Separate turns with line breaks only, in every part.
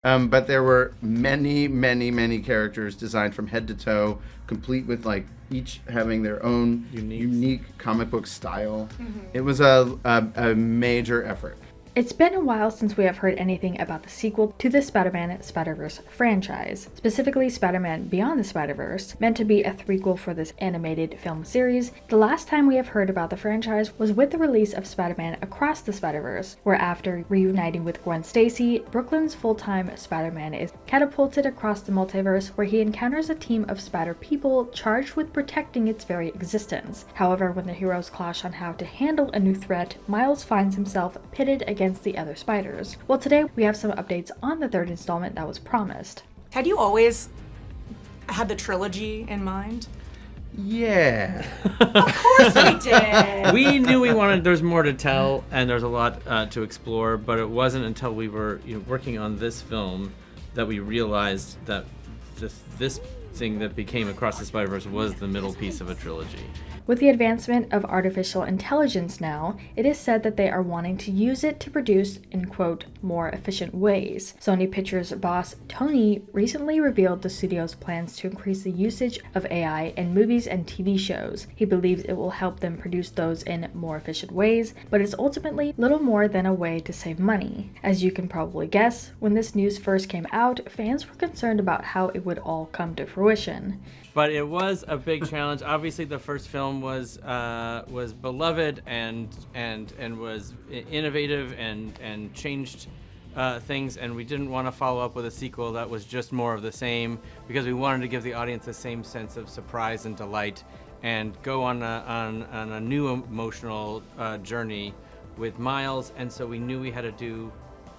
But there were many, many, many characters designed from head to toe, complete with like each having their own unique comic book style. It was a major effort.
It's been a while since we have heard anything about the sequel to the Spider-Man Spider-Verse franchise, specifically Spider-Man Beyond the Spider-Verse, meant to be a threequel for this animated film series. The last time we have heard about the franchise was with the release of Spider-Man Across the Spider-Verse, where after reuniting with Gwen Stacy, Brooklyn's full-time Spider-Man is catapulted across the multiverse, where he encounters a team of spider people charged with protecting its very existence. However, when the heroes clash on how to handle a new threat, Miles finds himself pitted against the other spiders. Well, today we have some updates on the third installment that was promised.
Had you always had the trilogy in mind?
Yeah.
Of course we did.
We knew there's more to tell and there's a lot to explore, but it wasn't until we were working on this film that we realized that this thing that became Across the Spider-Verse was the middle piece of a trilogy.
With the advancement of artificial intelligence now, it is said that they are wanting to use it to produce, in quote, more efficient ways. Sony Pictures boss Tony recently revealed the studio's plans to increase the usage of AI in movies and TV shows. He believes it will help them produce those in more efficient ways, but it's ultimately little more than a way to save money. As you can probably guess, when this news first came out, fans were concerned about how it would all come to fruition.
But it was a big challenge. Obviously, the first film was beloved and was innovative and changed things, and we didn't want to follow up with a sequel that was just more of the same, because we wanted to give the audience the same sense of surprise and delight, and go on a new emotional journey with Miles. And so we knew we had to do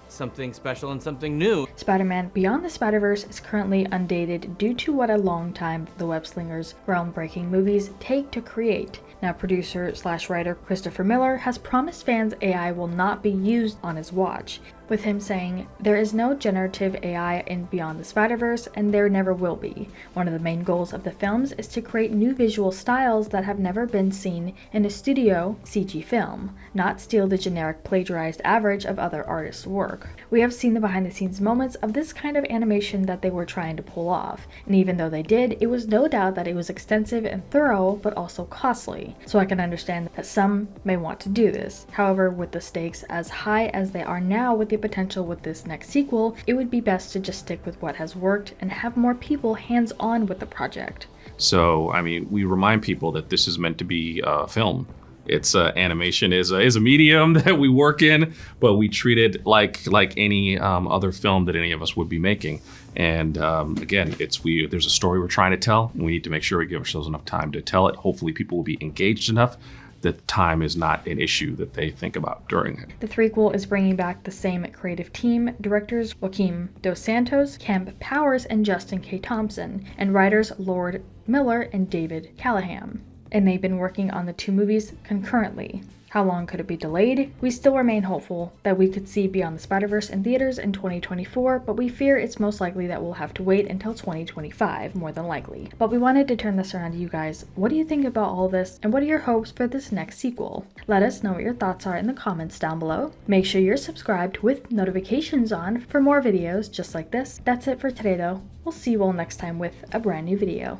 something special and something new.
Spider-Man Beyond the Spider-Verse is currently undated due to what a long time the web-slinger's groundbreaking movies take to create. Now, producer/writer Christopher Miller has promised fans AI will not be used on his watch, with him saying, "There is no generative AI in Beyond the Spider-Verse, and there never will be. One of the main goals of the films is to create new visual styles that have never been seen in a studio CG film, not steal the generic plagiarized average of other artists' work." We have seen the behind-the-scenes moments of this kind of animation that they were trying to pull off, and even though they did, it was no doubt that it was extensive and thorough, but also costly. So I can understand that some may want to do this. However, with the stakes as high as they are now with the potential with this next sequel, it would be best to just stick with what has worked and have more people hands-on with the project.
So, I mean, we remind people that this is meant to be film. It's animation is a medium that we work in, but we treat it like any other film that any of us would be making. And again, there's a story we're trying to tell. We need to make sure we give ourselves enough time to tell it. Hopefully people will be engaged enough that time is not an issue that they think about during it.
The threequel is bringing back the same creative team, directors Joaquim Dos Santos, Kemp Powers, and Justin K. Thompson, and writers Lord Miller and David Callahan. And they've been working on the two movies concurrently. How long could it be delayed? We still remain hopeful that we could see Beyond the Spider-Verse in theaters in 2024, but we fear it's most likely that we'll have to wait until 2025, more than likely. But we wanted to turn this around to you guys. What do you think about all this, and what are your hopes for this next sequel? Let us know what your thoughts are in the comments down below. Make sure you're subscribed with notifications on for more videos just like this. That's it for today though. We'll see you all next time with a brand new video.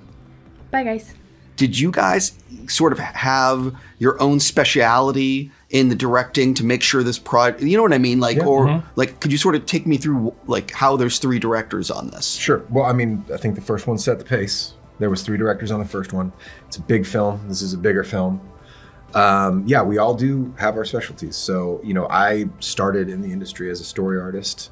Bye guys.
Did you guys sort of have your own speciality in the directing to make sure this project, you know what I mean? Like, like, could you sort of take me through like how there's three directors on this?
Sure. Well, I mean, I think the first one set the pace. There was three directors on the first one. It's a big film. This is a bigger film. Yeah, we all do have our specialties. So, I started in the industry as a story artist.